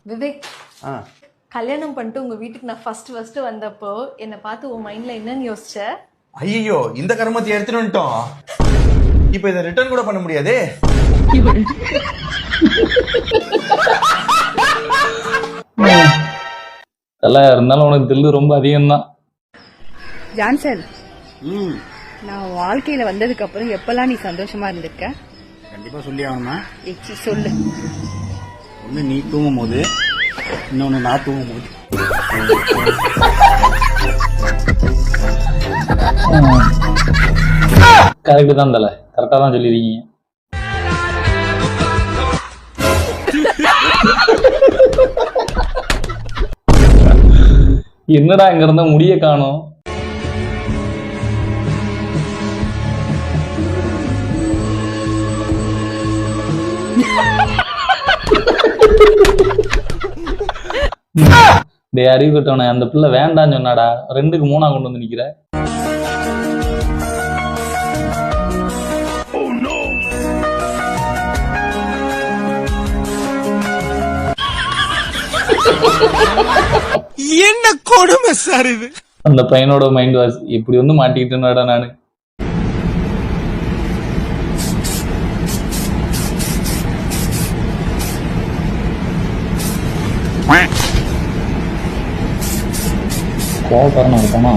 விவேக், கல்யாணம் பண்ணிட்டு உங்க வீட்டுக்கு நான் ஃபர்ஸ்ட் வந்தப்போ என்னை பார்த்து உன் மைண்ட்ல என்னன்னு யோசிச்ச? ஐயோ, இந்த கருமத்தை எடுத்துட்டு வந்துட்டோம். இப்ப இதை ரிட்டர்ன் கூட பண்ண முடியாதே. நல்லா இருந்தாலும் உனக்கு தில்லு ரொம்ப அதிகம்தான். ஜான்சன், நான் வாழ்க்கையில வந்ததுக்கு அப்புறம் எப்பெல்லாம் நீ சந்தோஷமா இருந்திருக்க? கண்டிப்பா சொல்லி ஆகணுமா? சொல்லு. ஒண்ணு நீ தூங்கும் போது, இன்னொன்னு நான் தூங்கும் போது. கரெக்டு தான் தல, கரெக்டா தான் சொல்லிருக்கீங்க. என்னடா இங்க இருந்த முடிய காணோம். டே அறிவு கட்டவனே, அந்த பிள்ளை வேண்டான்னு சொன்னாடா, 2க்கு 3 கொண்டு வந்து நிக்கிற. என்ன கொடுமை சார் இது. அந்த பையனோட மைண்ட் வாஷ் இப்படி வந்து மாட்டிக்கிட்டேன்னாடா நானு. கோவக்காரனா இருக்கானா?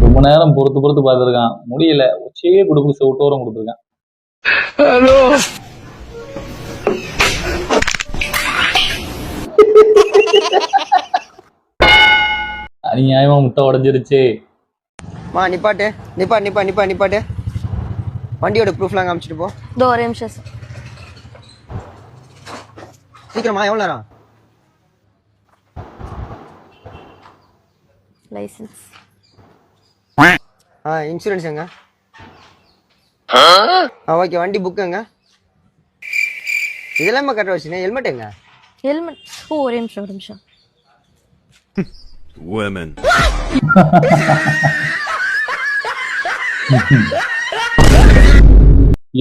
ரொம்ப நேரம் பொறுத்து பார்த்துருக்கான், முடியல. உச்சியே கொடுப்பு செவிட்டோரம் கொடுத்துருக்கான். ஹலோ, அநியாயமா முட்டை உடஞ்சிருச்சு. நிப்பாட்டு. வண்டியோட ப்ரூஃப்லாம் காமிச்சிட்டு போ. இதோ ஒரே நிமிஷம் சார். சீக்கிரமா, எவ்வளோ நேரம்? லைசன்ஸ். இன்சூரன்ஸ் எங்க? ஓகே, வண்டி புக்குங்க. இதெல்லாம் கட்ட வச்சுனே. ஹெல்மெட் எங்க? ஹெல்மெட். ஒரே நிமிஷம். women.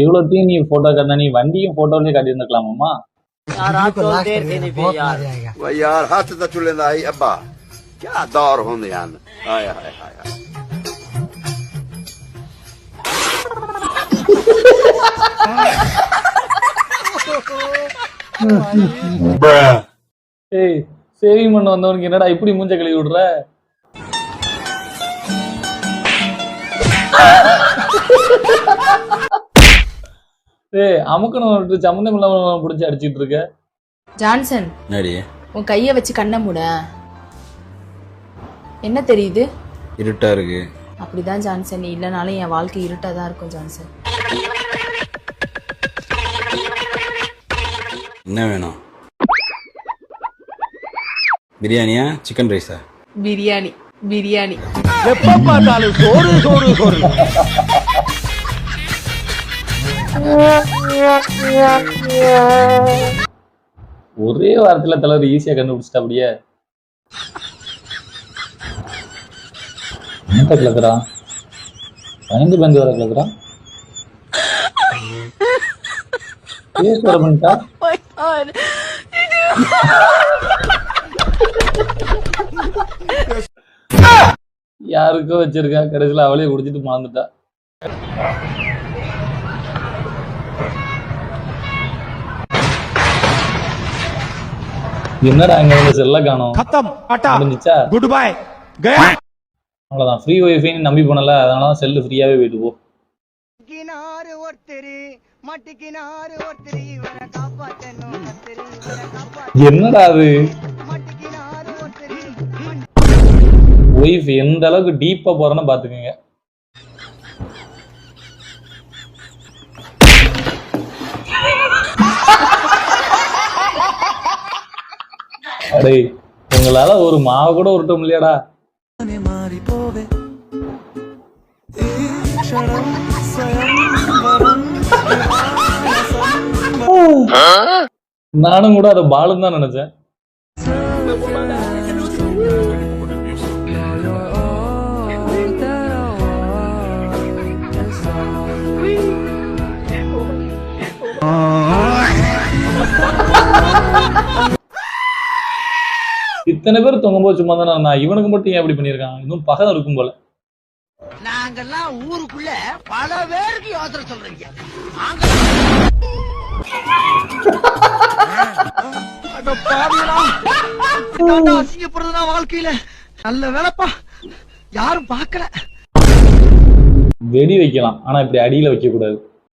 இவ்வளோத்தையும் நீ போட்டோ காட்டினா, நீ வண்டியும் போட்டோலயே காட்டி இருந்துக்கலாமாமா? यार हाथ तो चुले आई अब्बा क्या दौर होंगे यार. हाय हाय हाय ஏய், சேவிங் பண்ண வந்தவனுக்கு என்னடா இப்படி மூஞ்ச கழுவி விடுற? ஏய், அமுக்கணும் சம்மந்தம் இல்லாம பிடிச்சி அடிச்சிட்டு இருக்க. ஜான்சன், உன் கைய வச்சு கண்ண மூட. என்ன தெரியுது? இருட்டா இருக்கு. அப்படிதான் ஜான்சன், நீ இல்லனாலும் என் வாழ்க்கை இருட்டா தான் இருக்கும் ஜான்சன். என்ன வேணும்? பிரியாணியா, சிக்கன் ரைஸா? பிரியாணி. எப்ப பார்த்தாலும் சோறு. ஒரே வாரத்துல தலைவர் ஈஸியா கண்டுபிடிச்சிட்டா. அப்படியே என்ன கிளக்குறான்? பயந்து வர கிளக்குறான். வர பண்ணிட்டா. யாருக்கோ வச்சிருக்கா, கடைசியில அவளே குடிச்சிட்டு மாந்துட்டா. என்னடா அங்க வந்து செல்ல காணோம். முடிஞ்சிச்சா? Good bye. அவ்வளவுதான். ஃப்ரீ வைஃபைன்னு நம்பி போனல, அதனாலதான் செல்லு ஃப்ரீயாவே போயிட்டு போ. என்னடா அது? ஒய்ஃப் எந்த அளவுக்கு டீப்பா போறேன்னு பாத்துக்கோங்க. அடே, உங்களால ஒரு மாவு கூட உருட்ட முடியாடா. நானும் கூட அதை பாலும் தான் நினைச்சேன். இத்தனை பேர் தொங்கும்போது சும்மா தானே நான் இவனுக்கு மட்டும் ஏன் அப்படி பண்ணியிருக்கான்? இன்னும் பகை இருக்கும் போல. நாங்கெல்லாம் ஊருக்குள்ள பல பேருக்கு யோசனை சொல்றீங்க. அசிங்கப்படுறதுனா வாழ்க்கையில நல்ல வேலைப்பா, யாரும் பார்க்கல. வெடி வைக்கலாம், ஆனா இப்படி அடியில வைக்க கூடாது.